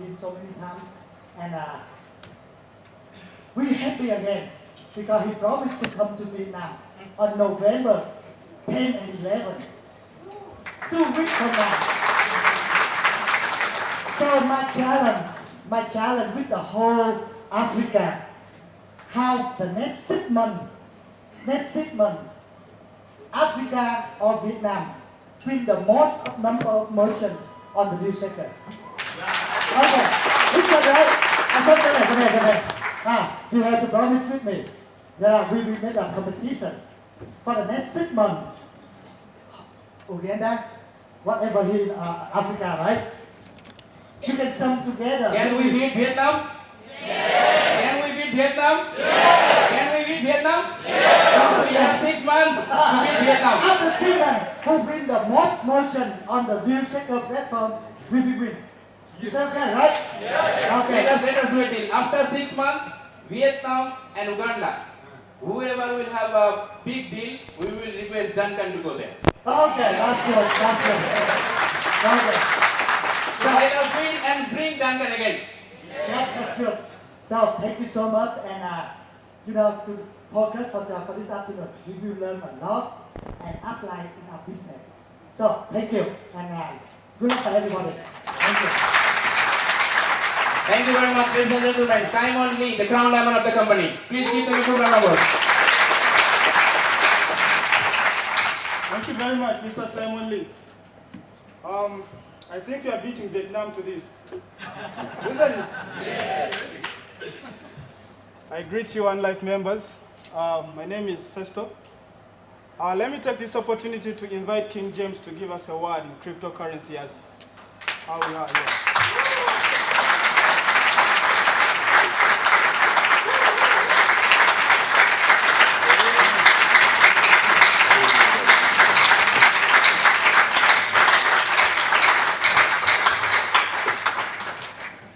him so many times, and we're happy again because he promised to come to Vietnam on November 10 and 11, 2 weeks from now. So my challenge with the whole Africa, how the next 6 months, Africa or Vietnam bring the most number of merchants on the new sector. Okay, this is right. I said, come here. You have to promise with me. Yeah, we will make a competition for the next 6 months. Uganda, whatever here in Africa, right? You can sum together. Can we beat Vietnam? Yes. Can we beat Vietnam? Yes. Can we beat Vietnam? Yes. We have 6 months to beat Vietnam. After 6 months, who bring the most merchant on the new sector platform will be win. Is that okay, right? Yes. Okay. Let us do a deal. After 6 months, Vietnam and Uganda. Whoever will have a big deal, we will request Duncan to go there. Okay, that's good. Okay. So let us win and bring Duncan again. Yeah, that's good. So thank you so much, and to focus for this afternoon, we will learn a lot and apply in our business. So thank you, and good luck for everybody. Thank you. Thank you very much, ladies and gentlemen. Simon Lee, the crown diamond of the company. Please give them a good round of applause. Thank you very much, Mr. Simon Lee. I think you are beating Vietnam to this. Isn't it? Yes. I greet you, One Life members. My name is Festo. Let me take this opportunity to invite King James to give us a word in cryptocurrency as how we are here.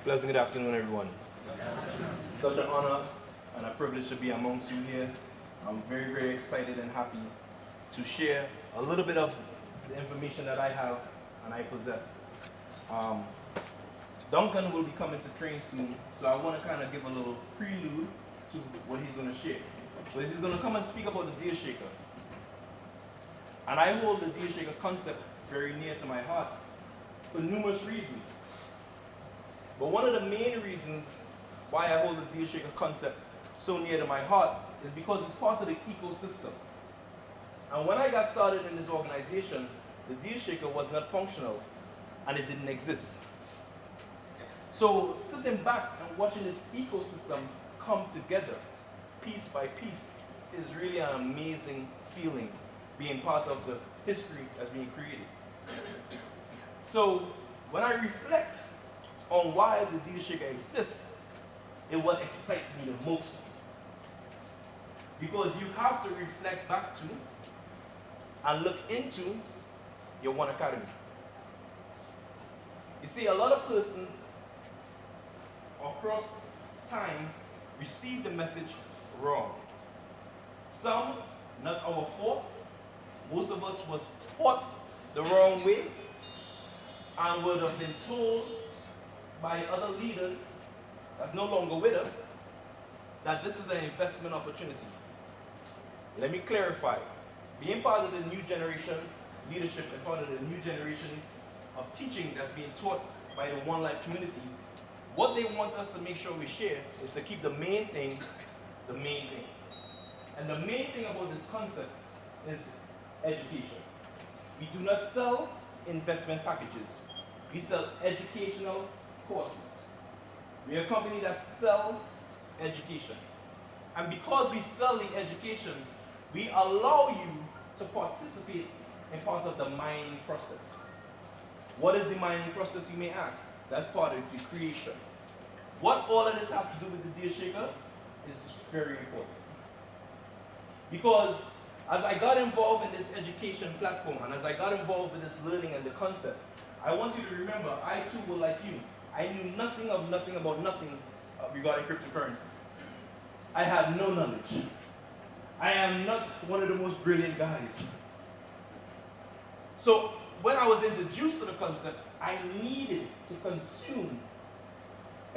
Pleasant good afternoon, everyone. Such an honor and a privilege to be amongst you here. I'm very, very excited and happy to share a little bit of the information that I have and I possess. Duncan will be coming to train soon, so I want to kind of give a little prelude to what he's going to share. So he's going to come and speak about the deal shaker. And I hold the deal shaker concept very near to my heart for numerous reasons. But one of the main reasons why I hold the deal shaker concept so near to my heart is because it's part of the ecosystem. And when I got started in this organization, the deal shaker was not functional and it didn't exist. So sitting back and watching this ecosystem come together piece by piece is really an amazing feeling, being part of the history that's being created. So when I reflect on why the deal shaker exists, is what excites me the most. Because you have to reflect back to and look into your One Academy. You see, a lot of persons across time receive the message wrong. Some, not our fault. Most of us was taught the wrong way and would have been told by other leaders that's no longer with us that this is an investment opportunity. Let me clarify. Being part of the new generation leadership and part of the new generation of teaching that's being taught by the One Life community, what they want us to make sure we share is to keep the main thing the main thing. And the main thing about this concept is education. We do not sell investment packages. We sell educational courses. We are a company that sells education. And because we sell the education, we allow you to participate in part of the mining process. What is the mining process, you may ask? That's part of the creation. What all of this has to do with the deal shaker is very important. Because as I got involved in this education platform and as I got involved with this learning and the concept, I want you to remember, I too were like you. I knew nothing about nothing regarding cryptocurrency. I had no knowledge. I am not one of the most brilliant guys. So when I was introduced to the concept, I needed to consume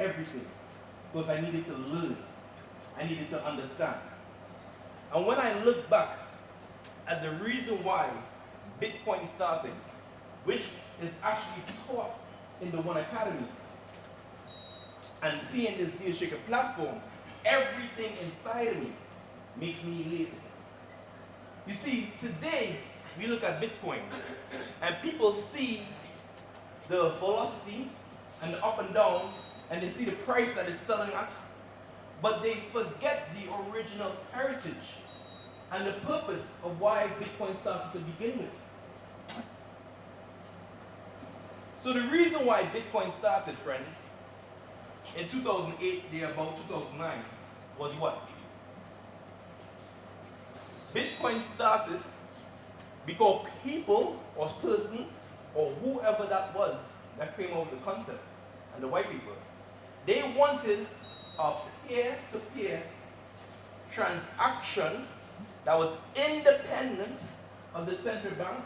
everything because I needed to learn. I needed to understand. And when I look back at the reason why Bitcoin started, which is actually taught in the One Academy, and seeing this Deal Shaker platform, everything inside of me makes me lazy. You see, today we look at Bitcoin and people see the velocity and the up and down, and they see the price that it's selling at, but they forget the original heritage and the purpose of why Bitcoin started to begin with. So the reason why Bitcoin started, friends, in 2008, there about 2009, was what? Bitcoin started because people or person or whoever that was that came up with the concept, and the white people, they wanted a peer-to-peer transaction that was independent of the central bank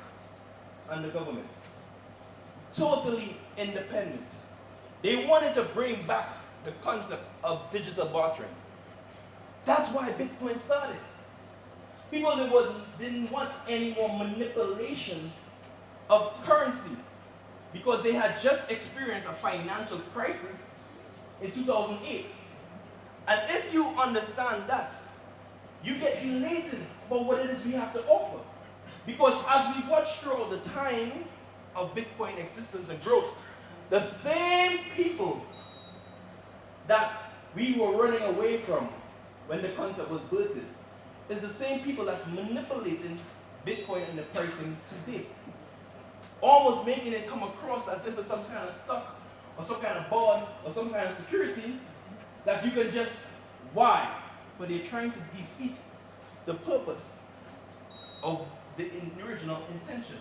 and the government. Totally independent. They wanted to bring back the concept of digital bartering. That's why Bitcoin started. People didn't want any more manipulation of currency because they had just experienced a financial crisis in 2008. And if you understand that, you get elated about what it is we have to offer. Because as we watch throughout the time of Bitcoin existence and growth, the same people that we were running away from when the concept was birthed is the same people that's manipulating Bitcoin and the pricing today. Almost making it come across as if it's some kind of stock or some kind of bond or some kind of security that you can just, why? But they're trying to defeat the purpose of the original intention,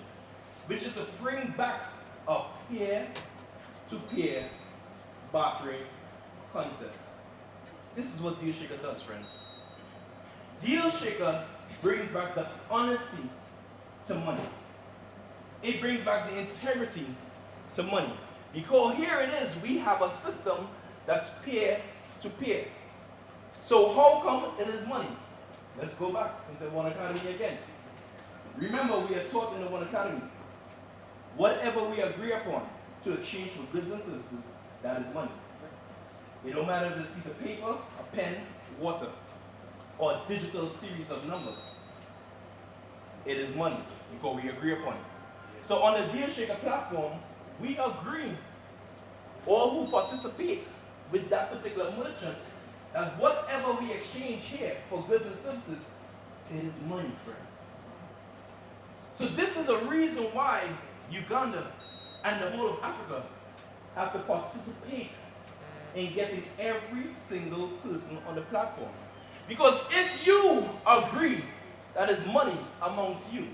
which is to bring back a peer-to-peer bartering concept. This is what Deal Shaker does, friends. Deal Shaker brings back the honesty to money. It brings back the integrity to money. Because here it is, we have a system that's peer-to-peer. So how come it is money? Let's go back into the One Academy again. Remember, we are taught in the One Academy, whatever we agree upon to exchange for goods and services, that is money. It don't matter if it's a piece of paper, a pen, water, or a digital series of numbers. It is money because we agree upon it. So on the Deal Shaker platform, we agree, all who participate with that particular merchant, that whatever we exchange here for goods and services, it is money, friends. So this is a reason why Uganda and the whole of Africa have to participate in getting every single person on the platform. Because if you agree that is money amongst you,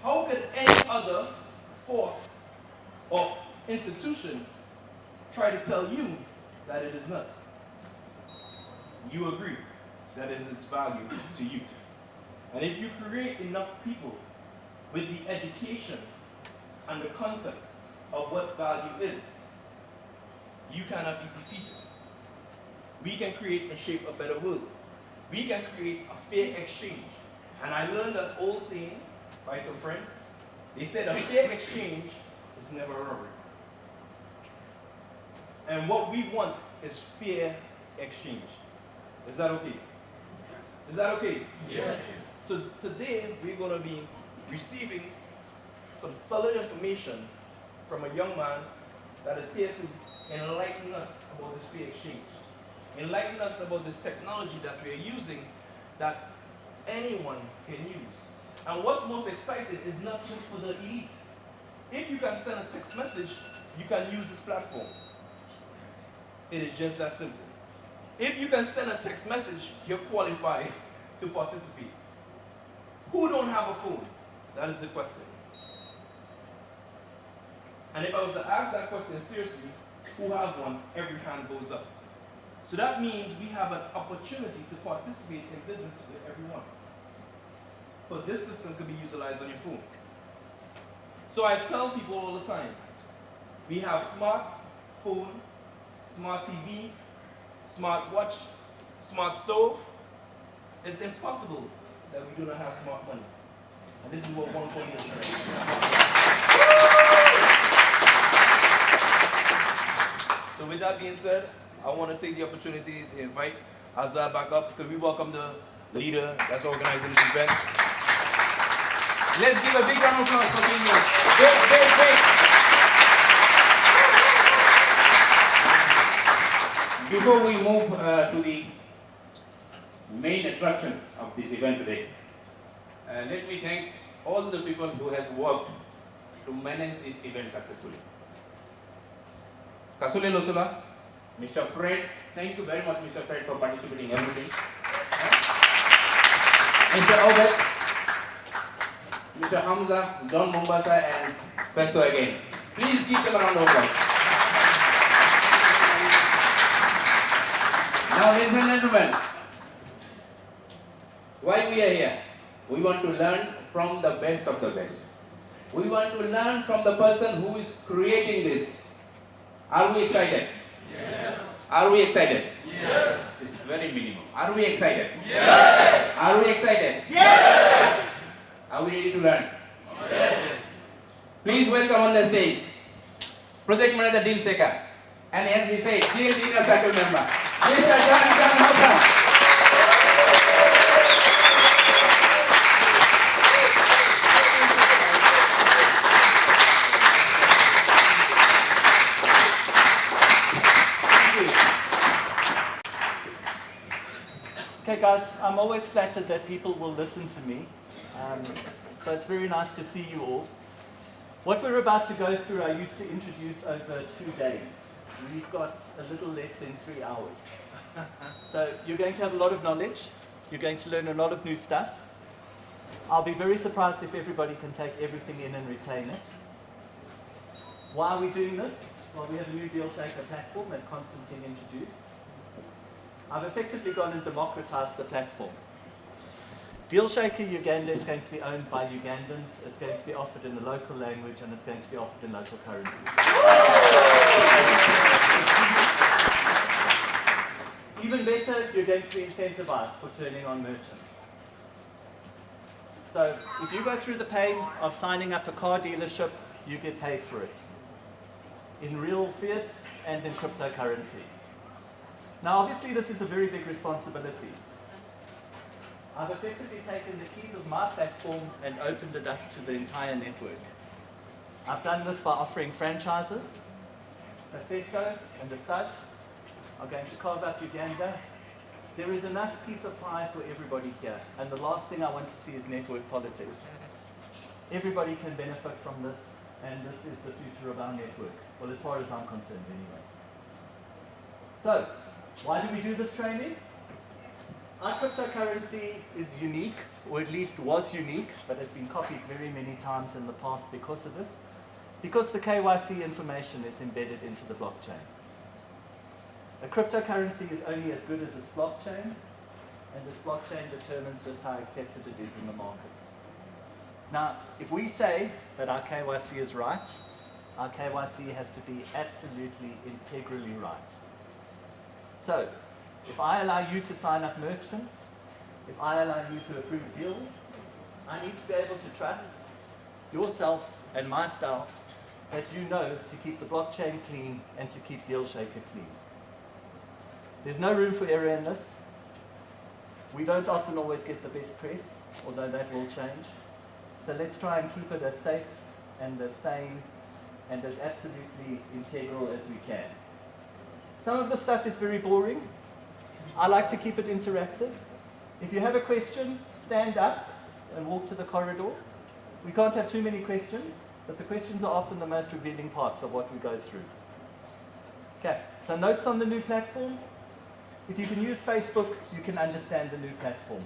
how could any other force or institution try to tell you that it is not? You agree that it is value to you. And if you create enough people with the education and the concept of what value is, you cannot be defeated. We can create and shape a better world. We can create a fair exchange. And I learned that old saying by some friends. They said a fair exchange is never a robbery. And what we want is fair exchange. Is that okay? Is that okay? Yes. So today we're going to be receiving some solid information from a young man that is here to enlighten us about this fair exchange. Enlighten us about this technology that we are using that anyone can use. And what's most exciting is not just for the elite. If you can send a text message, you can use this platform. It is just that simple. If you can send a text message, you're qualified to participate. Who don't have a phone? That is the question. And if I was to ask that question seriously, who have one, every hand goes up. So that means we have an opportunity to participate in business with everyone. But this system can be utilized on your phone. So I tell people all the time, we have smart phone smart TV, smart watch, smart stove. It's impossible that we do not have smart money. And this is what Onecoin is doing. So with that being said, I want to take the opportunity to invite Azad back up. Could we welcome the leader that's organizing this event? Let's give a big round of applause for being here. Big. Before we move to the main attraction of this event today, let me thank all the people who has worked to manage this event successfully. Kasule Losula, Mr. Fred, thank you very much, Mr. Fred, for participating in everything. Mr. Obed, Mr. Hamza, Don Mombasa, and Festo again. Please give them a round of applause. Now, ladies and gentlemen, why we are here? We want to learn from the best of the best. We want to learn from the person who is creating this. Are we excited? Yes. Are we excited? Yes. It's very minimum. Are we excited? Yes. Are we excited? Yes. Are we ready to learn? Yes. Please welcome on the stage Project Manager Dean Shekhar, and as we say, GLD Inner Circle member, Mr. John Houghton. Okay guys, I'm always flattered that people will listen to me, so it's very nice to see you all. What we're about to go through I used to introduce over 2 days. We've got a little less than 3 hours. So you're going to have a lot of knowledge, you're going to learn a lot of new stuff. I'll be very surprised if everybody can take everything in and retain it. Why are we doing this? Well, we have a new Deal Shaker platform, as Constantine introduced. I've effectively gone and democratized the platform. Deal Shaker Uganda is going to be owned by Ugandans, it's going to be offered in the local language, and it's going to be offered in local currency. Even better, you're going to be incentivized for turning on merchants. So if you go through the pain of signing up a car dealership, you get paid for it. In real fiat and in cryptocurrency. Now obviously this is a very big responsibility. I've effectively taken the keys of my platform and opened it up to the entire network. I've done this by offering franchises. So Festo and Assad are going to carve up Uganda. There is enough piece of pie for everybody here, and the last thing I want to see is network politics. Everybody can benefit from this, and this is the future of our network. Well, as far as I'm concerned anyway. So, why do we do this training? Our cryptocurrency is unique, or at least was unique, but has been copied very many times in the past because of it. Because the KYC information is embedded into the blockchain. A cryptocurrency is only as good as its blockchain, and its blockchain determines just how accepted it is in the market. Now, if we say that our KYC is right, our KYC has to be absolutely integrally right. So, if I allow you to sign up merchants, if I allow you to approve deals, I need to be able to trust yourself and myself that you know to keep the blockchain clean and to keep Deal Shaker clean. There's no room for error in this. We don't often always get the best press, although that will change. So let's try and keep it as safe and as sane and as absolutely integral as we can. Some of the stuff is very boring. I like to keep it interactive. If you have a question, stand up and walk to the corridor. We can't have too many questions, but the questions are often the most revealing parts of what we go through. Okay, so notes on the new platform. If you can use Facebook, you can understand the new platform.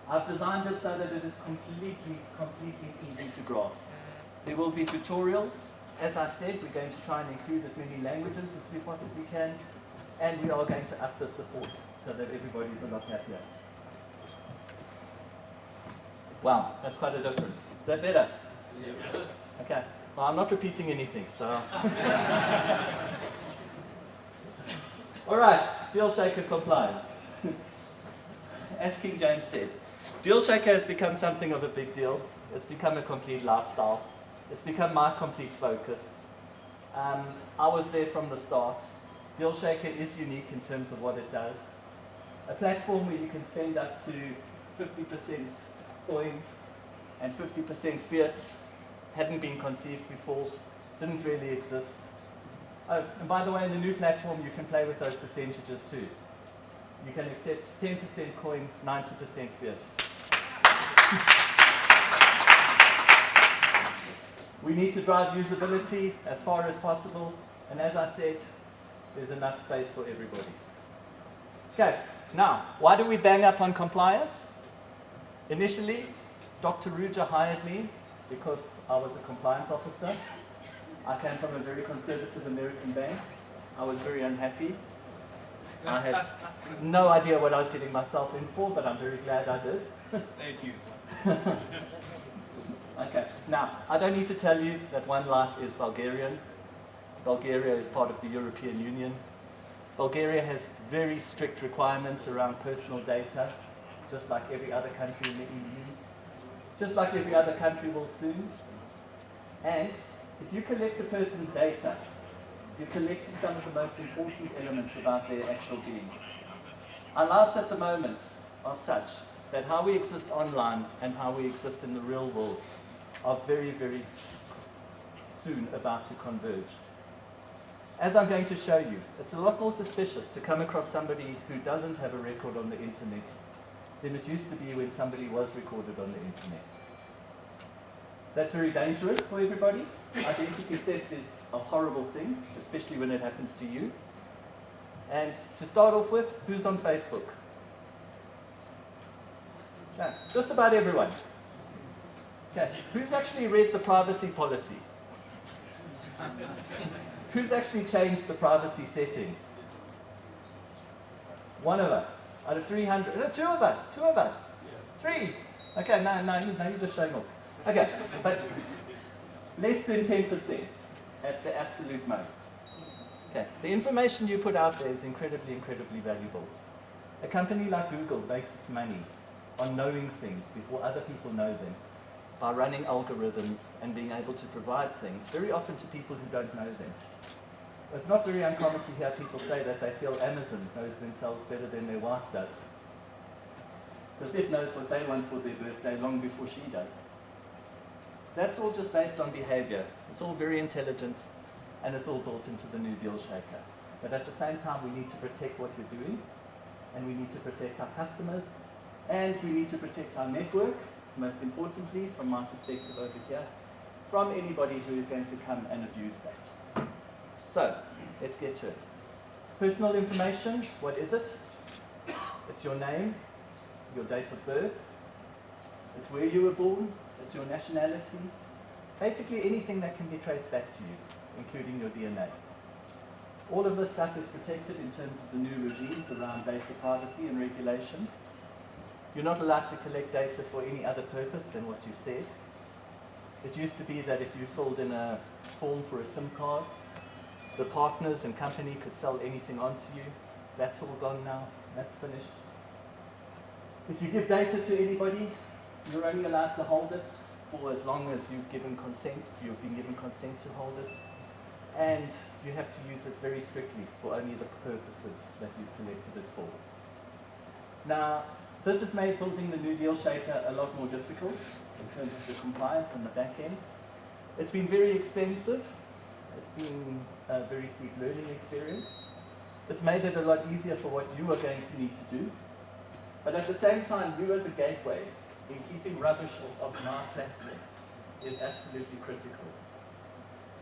I've designed it so that it is completely easy to grasp. There will be tutorials. As I said, we're going to try and include as many languages as we possibly can, and we are going to up the support so that everybody's a lot happier. Wow, that's quite a difference. Is that better? Yes. Okay. Well, I'm not repeating anything, so. All right, deal shaker compliance. As King James said, deal shaker has become something of a big deal. It's become a complete lifestyle. It's become my complete focus. I was there from the start. Deal shaker is unique in terms of what it does. A platform where you can spend up to 50% coin and 50% fiat hadn't been conceived before, didn't really exist. Oh, and by the way, in the new platform, you can play with those percentages too. You can accept 10% coin, 90% fiat. We need to drive usability as far as possible, and as I said, there's enough space for everybody. Okay, now, why do we bang up on compliance? Initially, Dr. Ruja hired me because I was a compliance officer. I came from a very conservative American bank. I was very unhappy. I had no idea what I was getting myself in for, but I'm very glad I did. Thank you. Okay, now, I don't need to tell you that One Life is Bulgarian. Bulgaria is part of the European Union. Bulgaria has very strict requirements around personal data, just like every other country in the EU. Just like every other country will soon. And if you collect a person's data, you're collecting some of the most important elements about their actual being. Our lives at the moment are such that how we exist online and how we exist in the real world are very, very soon about to converge. As I'm going to show you, it's a lot more suspicious to come across somebody who doesn't have a record on the internet than it used to be when somebody was recorded on the internet. That's very dangerous for everybody. Identity theft is a horrible thing, especially when it happens to you. And to start off with, who's on Facebook? Okay, just about everyone. Okay, who's actually read the privacy policy? Who's actually changed the privacy settings? One of us. Out of 300, no, two of us. Three. Okay, now you're just showing off. Okay, but less than 10% at the absolute most. Okay, the information you put out there is incredibly, incredibly valuable. A company like Google makes its money on knowing things before other people know them, by running algorithms and being able to provide things, very often to people who don't know them. It's not very uncommon to hear people say that they feel Amazon knows themselves better than their wife does, because it knows what they want for their birthday long before she does. That's all just based on behavior. It's all very intelligent, and it's all built into the new deal shaker. But at the same time, we need to protect what we're doing, and we need to protect our customers, and we need to protect our network, most importantly, from my perspective over here, from anybody who is going to come and abuse that. So, let's get to it. Personal information, what is it? It's your name, your date of birth, it's where you were born, it's your nationality, basically anything that can be traced back to you, including your DNA. All of this stuff is protected in terms of the new regimes around data privacy and regulation. You're not allowed to collect data for any other purpose than what you've said. It used to be that if you filled in a form for a SIM card, the partners and company could sell anything onto you. That's all gone now. That's finished. If you give data to anybody, you're only allowed to hold it for as long as you've given consent. You've been given consent to hold it. And you have to use it very strictly for only the purposes that you've collected it for. Now, this has made building the new deal shaker a lot more difficult in terms of the compliance and the back end. It's been very expensive. It's been a very steep learning experience. It's made it a lot easier for what you are going to need to do. But at the same time, you as a gateway, in keeping rubbish off of my platform, is absolutely critical.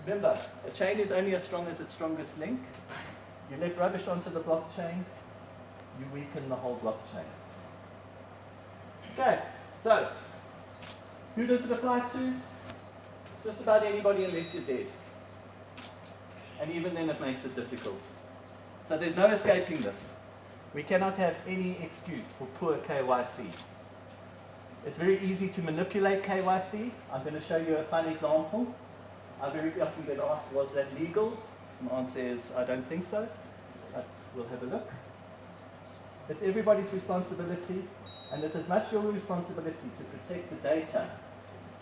Remember, a chain is only as strong as its strongest link. You let rubbish onto the blockchain, you weaken the whole blockchain. Okay, so, who does it apply to? Just about anybody unless you're dead. And even then it makes it difficult. So there's no escaping this. We cannot have any excuse for poor KYC. It's very easy to manipulate KYC. I'm going to show you a fun example. I very often get asked, was that legal? My answer is, I don't think so. but we'll have a look. It's everybody's responsibility, and it's as much your responsibility to protect the data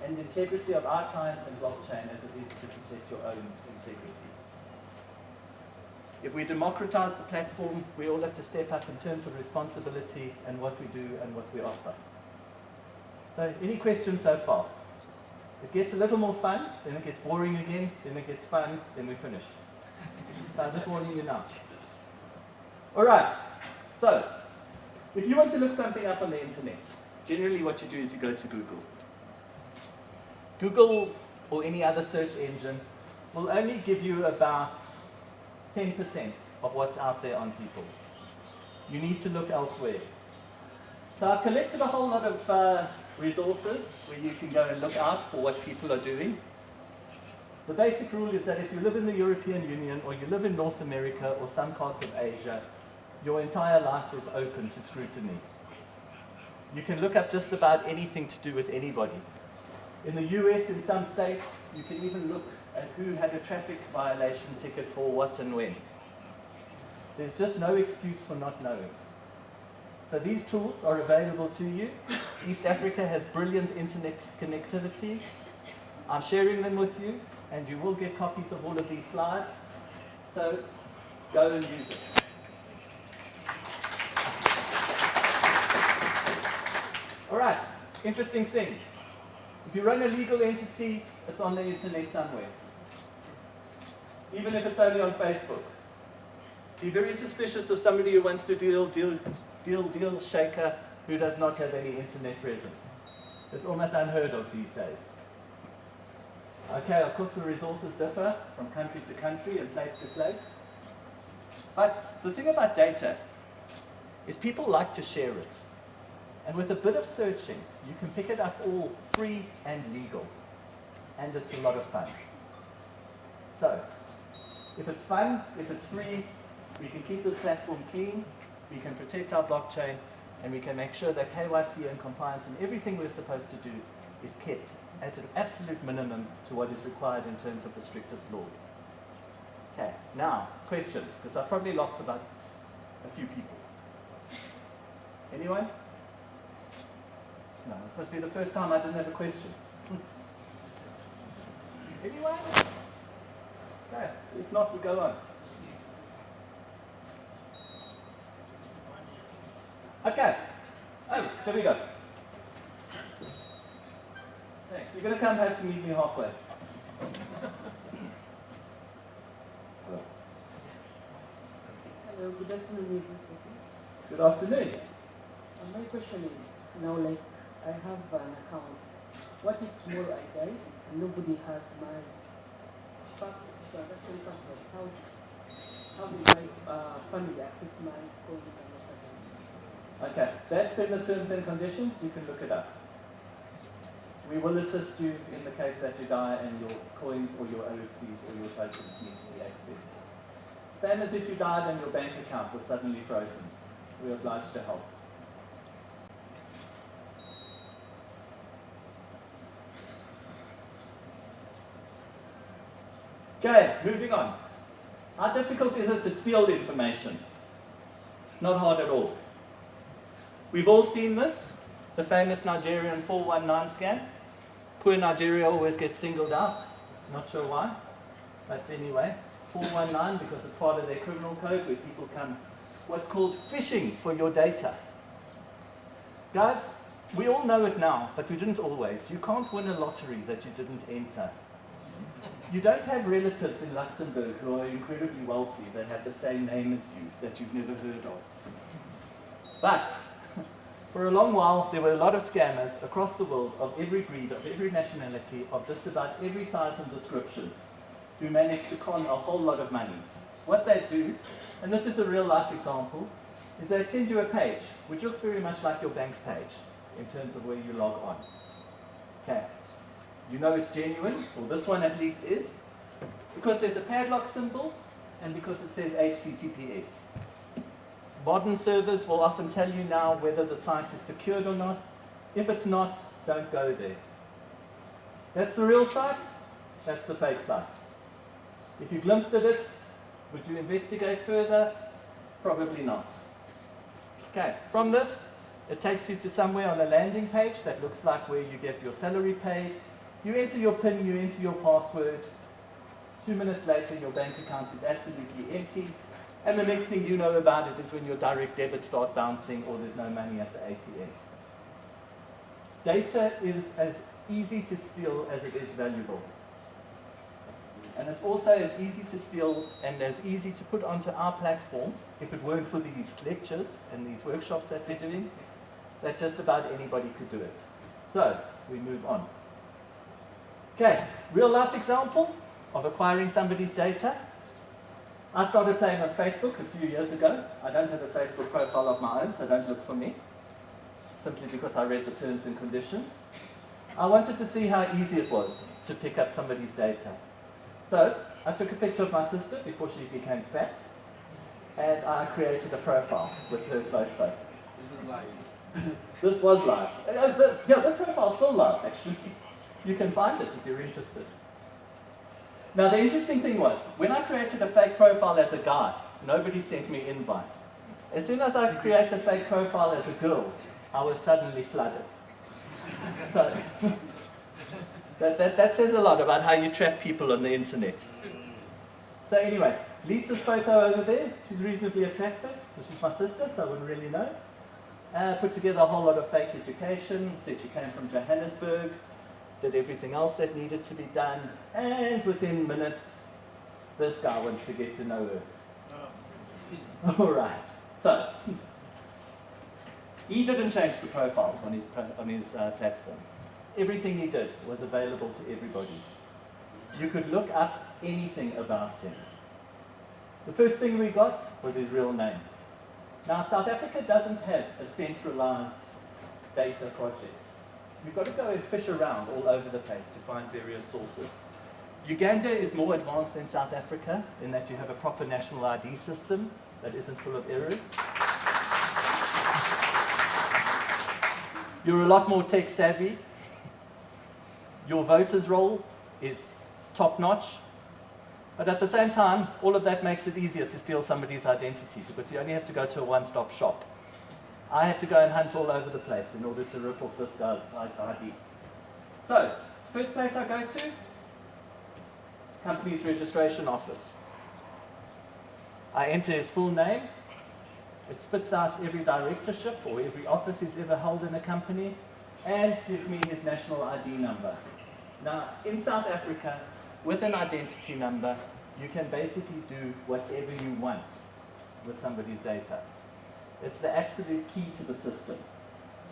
and integrity of our clients and blockchain as it is to protect your own integrity. If we democratize the platform, we all have to step up in terms of responsibility and what we do and what we offer. So, any questions so far? It gets a little more fun, then it gets boring again, then it gets fun, then we finish. So I'm just warning you now. Alright, so if you want to look something up on the internet, generally what you do is you go to Google. Google or any other search engine will only give you about 10% of what's out there on people. You need to look elsewhere. So I've collected a whole lot of resources where you can go and look out for what people are doing. The basic rule is that if you live in the European Union or you live in North America or some parts of Asia, your entire life is open to scrutiny. You can look up just about anything to do with anybody. In the US, in some states, you can even look at who had a traffic violation ticket for what and when. There's just no excuse for not knowing. So these tools are available to you. East Africa has brilliant internet connectivity. I'm sharing them with you, and you will get copies of all of these slides. So go and use it. All right, interesting things. If you run a legal entity, it's on the internet somewhere. Even if it's only on Facebook. Be very suspicious of somebody who wants to deal shaker who does not have any internet presence. It's almost unheard of these days. Okay, of course the resources differ from country to country and place to place. But the thing about data is people like to share it. And with a bit of searching, you can pick it up all free and legal. And it's a lot of fun. So, if it's fun, if it's free, we can keep this platform clean, we can protect our blockchain, and we can make sure that KYC and compliance and everything we're supposed to do is kept at an absolute minimum to what is required in terms of the strictest law. Okay, now, questions, because I've probably lost about a few people. Anyone? No, this must be the first time I didn't have a question. Anyone? Okay, if not, we go on. Okay. Oh, here we go. Thanks. You're going to come have to meet me halfway. Hello, good afternoon. Good afternoon. My question is, now like I have an account. What if tomorrow I die and nobody has my transaction password? How will my family access my coins and what? Okay, that's in the terms and conditions. You can look it up. We will assist you in the case that you die and your coins or your OFCs or your tokens need to be accessed. Same as if you died and your bank account was suddenly frozen. We're obliged to help. Okay, moving on. How difficult is it to steal information? It's not hard at all. We've all seen this, the famous Nigerian 419 scam. Poor Nigeria always gets singled out, not sure why, but anyway, 419 because it's part of their criminal code where people come, what's called phishing for your data. Guys, we all know it now, but we didn't always. You can't win a lottery that you didn't enter. You don't have relatives in Luxembourg who are incredibly wealthy that have the same name as you, that you've never heard of. But for a long while, there were a lot of scammers across the world of every breed, of every nationality, of just about every size and description, who managed to con a whole lot of money. What they do, and this is a real life example, is they'd send you a page, which looks very much like your bank's page, in terms of where you log on. Okay. You know it's genuine, or this one at least is, because there's a padlock symbol, and because it says HTTPS. Modern servers will often tell you now whether the site is secured or not. If it's not, don't go there. That's the real site, that's the fake site. If you glimpsed at it, would you investigate further? Probably not. Okay, from this, it takes you to somewhere on a landing page that looks like where you get your salary paid. You enter your PIN, you enter your password. 2 minutes later, your bank account is absolutely empty. And the next thing you know about it is when your direct debits start bouncing or there's no money at the ATM. Data is as easy to steal as it is valuable. And it's also as easy to steal and as easy to put onto our platform, if it weren't for these lectures and these workshops that we're doing, that just about anybody could do it. So, we move on. Okay, real life example of acquiring somebody's data. I started playing on Facebook a few years ago. I don't have a Facebook profile of my own, so don't look for me, simply because I read the terms and conditions. I wanted to see how easy it was to pick up somebody's data. So, I took a picture of my sister before she became fat, and I created a profile with her photo. This is live. This was live. Yeah, this profile's still live, actually. You can find it if you're interested. Now, the interesting thing was, when I created a fake profile as a guy, nobody sent me invites. As soon as I created a fake profile as a girl, I was suddenly flooded. So, that says a lot about how you trap people on the internet. So anyway, Lisa's photo over there, she's reasonably attractive. This is my sister, so I wouldn't really know. Put together a whole lot of fake education, said she came from Johannesburg, did everything else that needed to be done, and within minutes, this guy wants to get to know her. All right, so he didn't change the profiles on his platform. Everything he did was available to everybody. You could look up anything about him. The first thing we got was his real name. Now, South Africa doesn't have a centralized data project. You've got to go and fish around all over the place to find various sources. Uganda is more advanced than South Africa in that you have a proper national ID system that isn't full of errors. You're a lot more tech savvy. Your voters roll is top notch. But at the same time, all of that makes it easier to steal somebody's identity because you only have to go to a one-stop shop. I had to go and hunt all over the place in order to rip off this guy's ID. So, first place I go to, company's registration office. I enter his full name. It spits out every directorship or every office he's ever held in a company and gives me his national ID number. Now, in South Africa, with an identity number, you can basically do whatever you want with somebody's data. It's the absolute key to the system.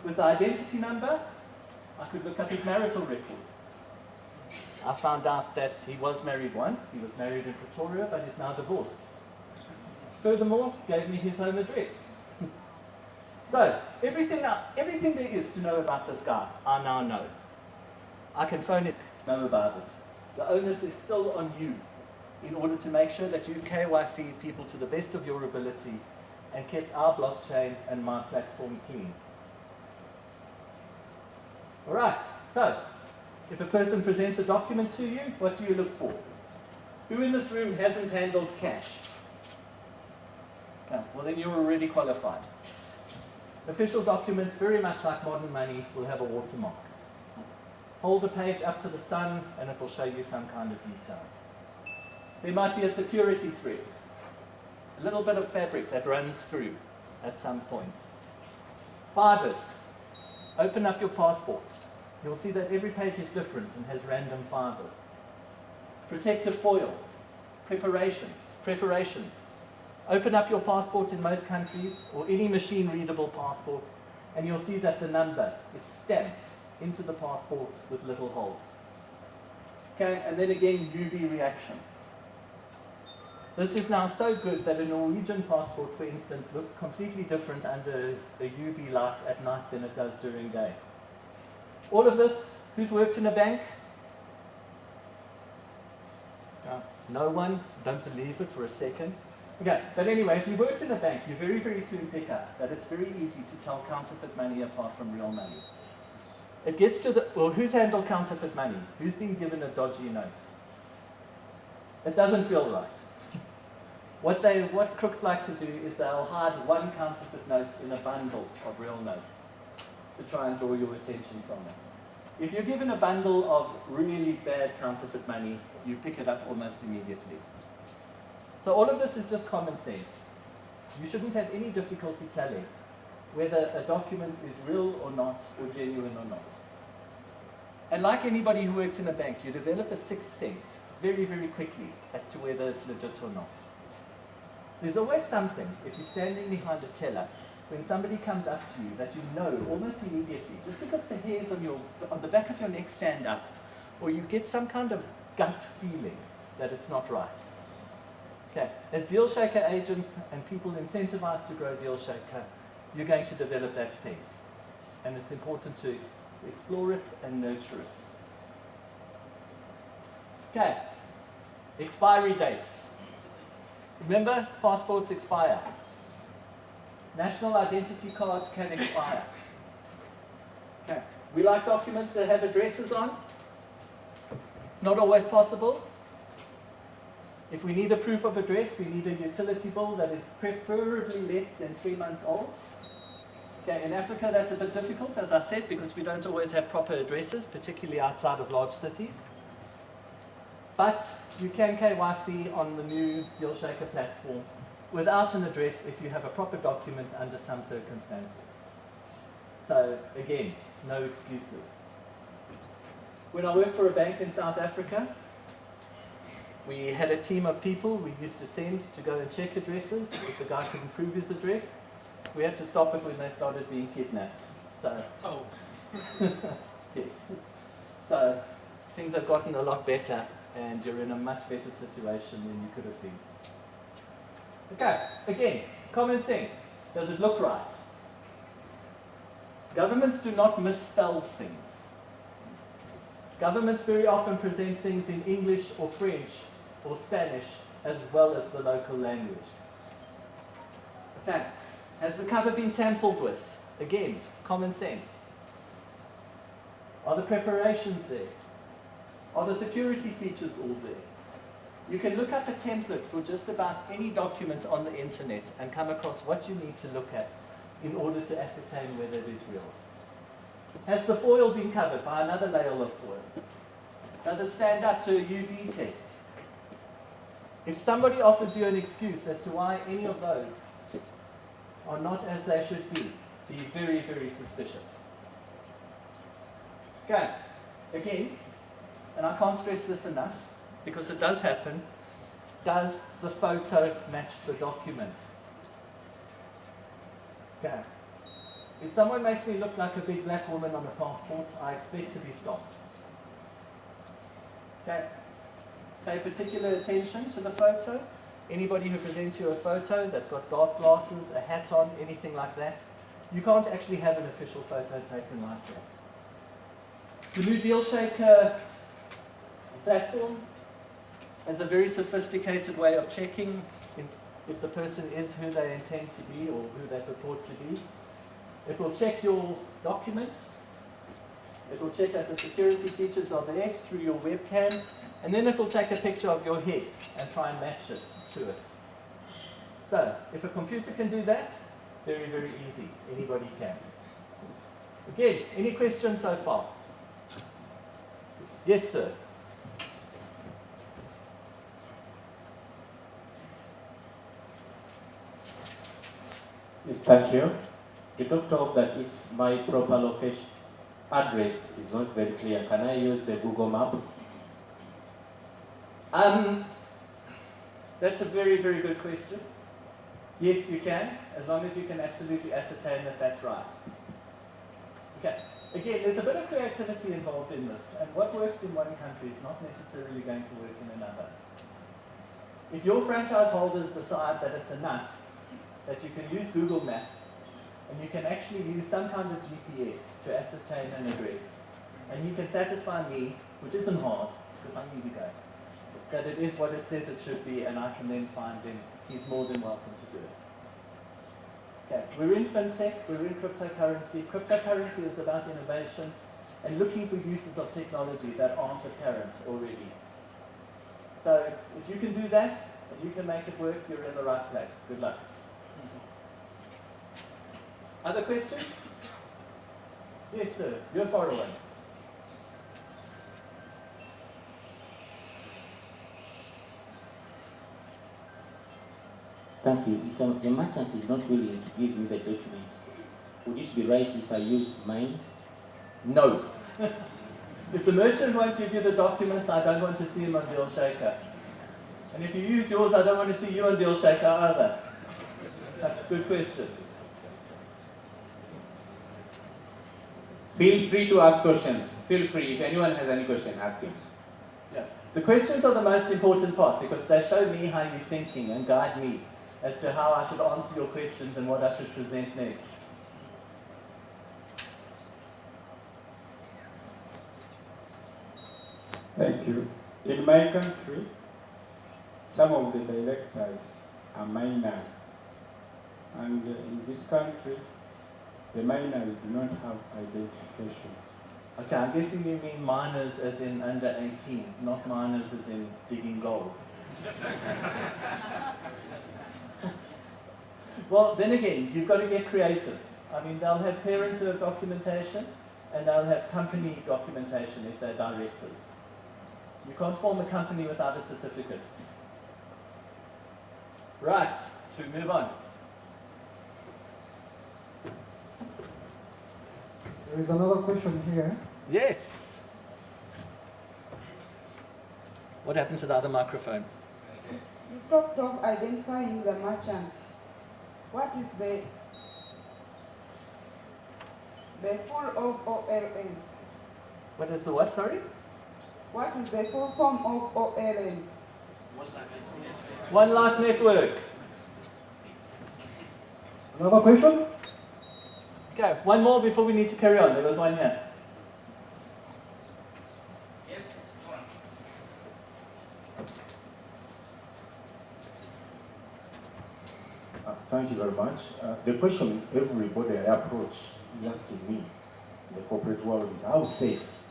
With the identity number, I could look up his marital records. I found out that he was married once. He was married in Pretoria, but is now divorced. Furthermore, gave me his home address. So, everything there is to know about this guy, I now know. I can phone it, know about it. The onus is still on you in order to make sure that you've KYC people to the best of your ability and kept our blockchain and my platform clean. All right, so if a person presents a document to you, what do you look for? Who in this room hasn't handled cash? Okay, well then you're already qualified. Official documents, very much like modern money, will have a watermark. Hold the page up to the sun and it will show you some kind of detail. There might be a security thread, a little bit of fabric that runs through at some point. Fibers. Open up your passport. You'll see that every page is different and has random fibers. Protective foil. Preparations. Open up your passport in most countries or any machine-readable passport and you'll see that the number is stamped into the passport with little holes. Okay, and then again, UV reaction. This is now so good that a Norwegian passport, for instance, looks completely different under a UV light at night than it does during day. All of this, who's worked in a bank? No one, don't believe it for a second. Okay, but anyway, if you worked in a bank, you very, very soon pick up that it's very easy to tell counterfeit money apart from real money. It gets to the, well, who's handled counterfeit money? Who's been given a dodgy note? It doesn't feel right. What crooks like to do is they'll hide one counterfeit note in a bundle of real notes to try and draw your attention from it. If you're given a bundle of really bad counterfeit money, you pick it up almost immediately. So all of this is just common sense. You shouldn't have any difficulty telling whether a document is real or not, or genuine or not. And like anybody who works in a bank, you develop a sixth sense very, very quickly as to whether it's legit or not. There's always something, if you're standing behind a teller, when somebody comes up to you that you know almost immediately, just because the hairs on the back of your neck stand up, or you get some kind of gut feeling that it's not right. Okay, as deal shaker agents and people incentivized to grow deal shaker, you're going to develop that sense. And it's important to explore it and nurture it. Okay, expiry dates. Remember, passports expire. National identity cards can expire. Okay, we like documents that have addresses on. Not always possible. If we need a proof of address, we need a utility bill that is preferably less than 3 months old. Okay, in Africa that's a bit difficult, as I said, because we don't always have proper addresses, particularly outside of large cities. But you can KYC on the new DealShaker platform without an address if you have a proper document under some circumstances. So again, no excuses. When I worked for a bank in South Africa, we had a team of people we used to send to go and check addresses. If the guy couldn't prove his address, we had to stop it when they started being kidnapped. So, yes. So things have gotten a lot better, and you're in a much better situation than you could have been. Okay, again, common sense. Does it look right? Governments do not misspell things. Governments very often present things in English or French or Spanish as well as the local language. Okay, has the cover been tampered with? Again, common sense. Are the preparations there? Are the security features all there? You can look up a template for just about any document on the internet and come across what you need to look at in order to ascertain whether it is real. Has the foil been covered by another layer of foil? Does it stand up to a UV test? If somebody offers you an excuse as to why any of those are not as they should be very, very suspicious. Okay, again, and I can't stress this enough, because it does happen, does the photo match the documents? Okay. If someone makes me look like a big black woman on a passport, I expect to be stopped. Okay. Pay particular attention to the photo. Anybody who presents you a photo that's got dark glasses, a hat on, anything like that, you can't actually have an official photo taken like that. The new DealShaker platform has a very sophisticated way of checking if the person is who they intend to be or who they purport to be. It will check your documents. It will check that the security features are there through your webcam, and then it will take a picture of your head and try and match it to it. So, if a computer can do that, very, very easy. Anybody can. Again, any questions so far? Yes, sir. Yes, thank you. You talked of that if my proper location address is not very clear, can I use the Google map? That's a very, very good question. Yes, you can, as long as you can absolutely ascertain that that's right. Okay. Again, there's a bit of creativity involved in this, and what works in one country is not necessarily going to work in another. If your franchise holders decide that it's enough, that you can use Google Maps, and you can actually use some kind of GPS to ascertain an address, and he can satisfy me, which isn't hard, because I'm easy going, that it is what it says it should be, and I can then find him, he's more than welcome to do it. Okay, we're in fintech, we're in cryptocurrency. Cryptocurrency is about innovation and looking for uses of technology that aren't apparent already. So if you can do that, and you can make it work, you're in the right place. Good luck. Other questions? Yes, sir. You're far away. Thank you. If the merchant is not willing to give me the documents, would it be right if I use mine? No. If the merchant won't give you the documents, I don't want to see him on Deal Shaker. And if you use yours, I don't want to see you on Deal Shaker either. Good question. Feel free to ask questions. Feel free. If anyone has any question, ask him. Yeah. The questions are the most important part because they show me how you're thinking and guide me as to how I should answer your questions and what I should present next. Thank you. In my country, some of the directors are minors. And in this country, the minors do not have identification. Okay, I'm guessing you mean minors as in under 18, not minors as in digging gold. Well, then again, you've got to get creative. I mean, they'll have parents who have documentation, and they'll have company documentation if they're directors. You can't form a company without a certificate. Right, should we move on? There is another question here. Yes. What happened to the other microphone? You talked of identifying the merchant. What is the full of OLN? What is the what, sorry? What is the full form of OLN? One Life Network. Another question? Okay, one more before we need to carry on. There was one here. Thank you very much. The question everybody I approach is asking me in the corporate world is how safe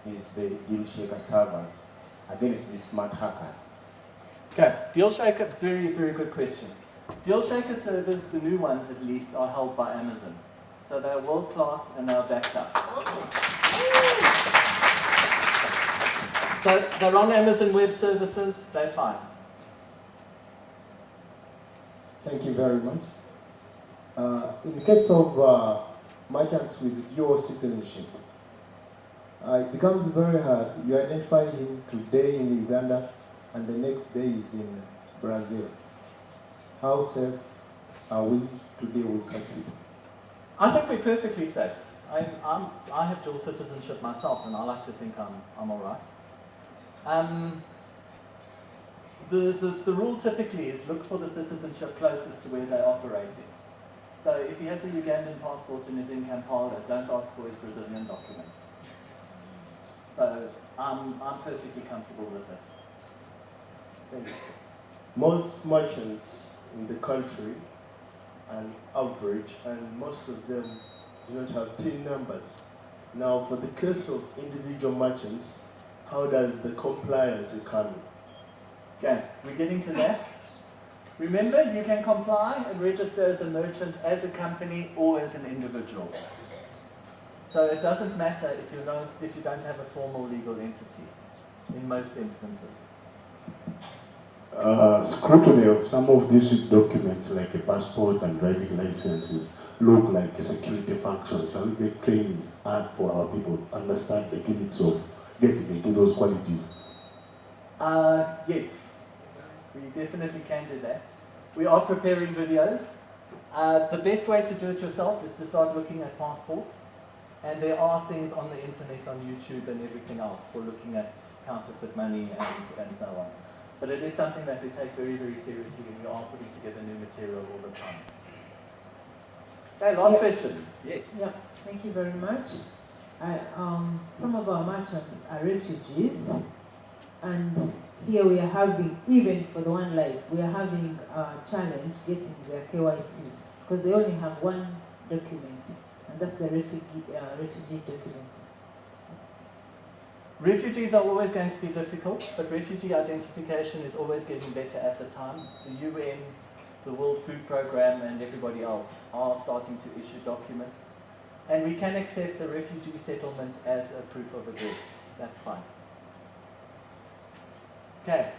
is the Deal Shaker servers against these smart hackers? Okay, Deal Shaker, very, very good question. Deal Shaker servers, the new ones at least, are held by Amazon. So they're world class and they're backed up. So they're on Amazon Web Services, they're fine. Thank you very much. In the case of merchants with dual citizenship, it becomes very hard. You identify him today in Uganda and the next day is in Brazil. How safe are we to deal with such people? I think we're perfectly safe. I have dual citizenship myself and I like to think I'm all right. The rule typically is look for the citizenship closest to where they're operating. So if he has a Ugandan passport and is in Kampala, don't ask for his Brazilian documents. So I'm perfectly comfortable with it. Thank you. Most merchants in the country are average, and most of them do not have TIN numbers. Now, for the case of individual merchants, how does the compliance come in? Okay, we're getting to that. Remember, you can comply and register as a merchant, as a company, or as an individual. So it doesn't matter if you don't have a formal legal entity, in most instances. Scrutiny of some of these documents, like a passport and driving licenses, look like a security function. Shall we get trainings for our people to understand the limits of getting into those qualities? Yes, we definitely can do that. We are preparing videos. The best way to do it yourself is to start looking at passports. And there are things on the internet, on YouTube and everything else for looking at counterfeit money and so on. But it is something that we take very, very seriously and we are putting together new material all the time. Okay, last question. Yes. Yeah, thank you very much. Some of our merchants are refugees, and here we are having, even for the One Life, we are having a challenge getting their KYCs because they only have one document, and that's the refugee document. Refugees are always going to be difficult, but refugee identification is always getting better at the time. The UN, the World Food Programme, and everybody else are starting to issue documents. And we can accept a refugee settlement as a proof of address. That's fine. Okay.